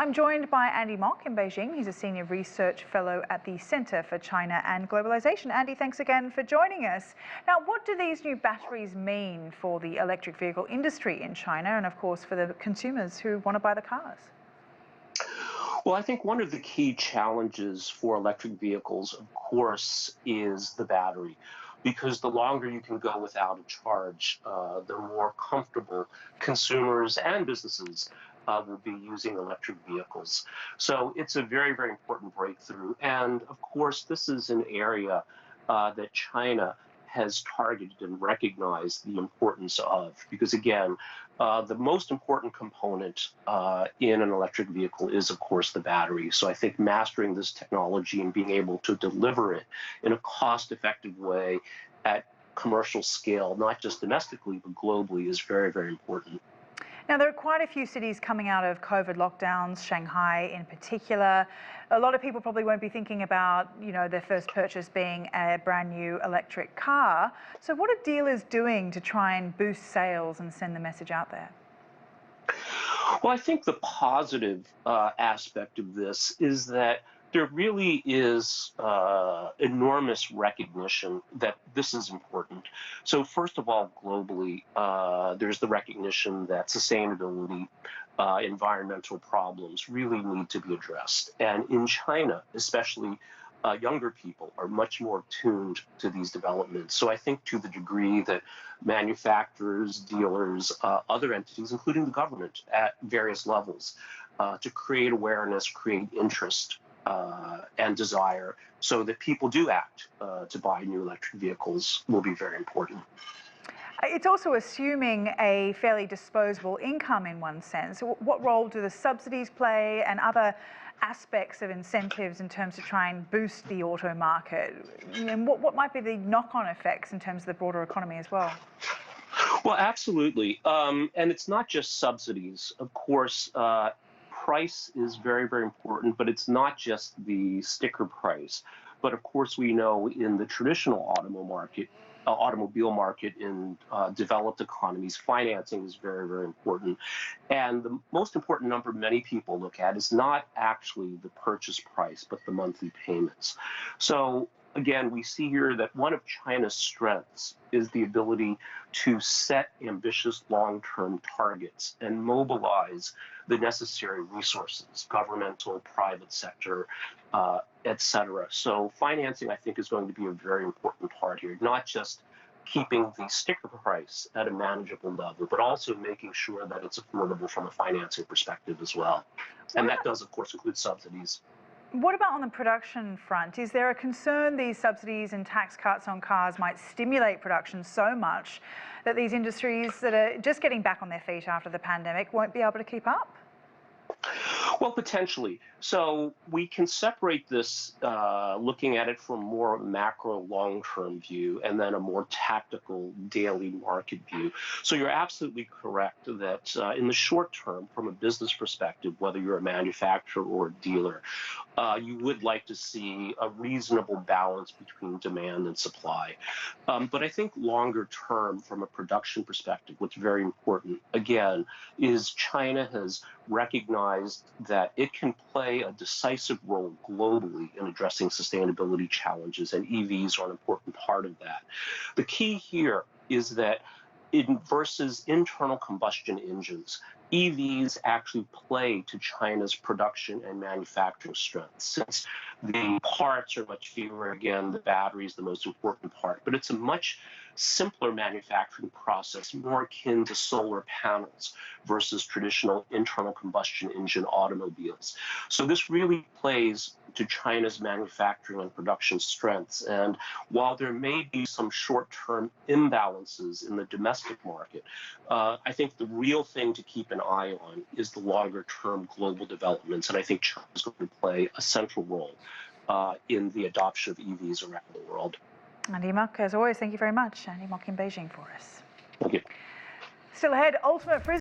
I'm joined by Andy Mok in Beijing. He's a senior research fellow at the Center for China and Globalization. Andy, thanks again for joining us. Now, what do these new batteries mean for the electric vehicle industry in China and, of course, for the consumers who want to buy the cars? Well, I think one of the key challenges for electric vehicles, of course, is the battery. Because the longer you can go without a charge, the more comfortable consumers and businesses will be using electric vehicles. So it's a very, very important breakthrough. And of course, this is an area that China has targeted and recognized the importance of, because again, the most important component in an electric vehicle is, of course, the battery. So I think mastering this technology and being able to deliver it in a cost-effective way at commercial scale, not just domestically, but globally, is very, very important. Now, there are quite a few cities coming out of COVID lockdowns, Shanghai in particular. A lot of people probably won't be thinking about, their first purchase being a brand new electric car. So what are dealers doing to try and boost sales and send the message out there? Well, I think the positive aspect of this is that there really is enormous recognition that this is important. So first of all, globally, there's the recognition that sustainability, environmental problems really need to be addressed. And in China, especially, younger people are much more tuned to these developments. So I think to the degree that manufacturers, dealers, other entities, including the government at various levels, to create awareness, create interest, and desire so that people do act to buy new electric vehicles will be very important. It's also assuming a fairly disposable income in one sense. What role do the subsidies play and other aspects of incentives in terms of try and boost the auto market? And what might be the knock-on effects in terms of the broader economy as well? Well, absolutely. And it's not just subsidies. Of course, price is very, very important, but it's not just the sticker price. But of course, we know in the traditional automobile market in developed economies, financing is very, very important. And the most important number many people look at is not actually the purchase price, but the monthly payments. So again, we see here that one of China's strengths is the ability to set ambitious long-term targets and mobilize the necessary resources, governmental, private sector, et cetera. So financing, I think, is going to be a very important part here, not just keeping the sticker price at a manageable level, but also making sure that it's affordable from a financing perspective as well. And that does, of course, include subsidies. What about on the production front? Is there a concern these subsidies and tax cuts on cars might stimulate production so much that these industries that are just getting back on their feet after the pandemic won't be able to keep up? Well, potentially. So we can separate this, looking at it from more macro long-term view and then a more tactical daily market view. So you're absolutely correct that in the short term, from a business perspective, whether you're a manufacturer or a dealer, you would like to see a reasonable balance between demand and supply. But I think longer term, from a production perspective, what's very important, again, is China has recognized that it can play a decisive role globally in addressing sustainability challenges, and EVs are an important part of that. The key here is that versus internal combustion engines, EVs actually play to China's production and manufacturing strengths. Since the parts are much fewer, again, the battery is the most important part, but it's a much simpler manufacturing process, more akin to solar panels versus traditional internal combustion engine automobiles. So this really plays to China's manufacturing and production strengths. And while there may be some short-term imbalances in the domestic market, I think the real thing to keep an eye on is the longer-term global developments. And I think China is going to play a central role in the adoption of EVs around the world. Andy Mok, as always, thank you very much. Andy Mok in Beijing for us. Thank you. Still ahead, ultimate frisbee.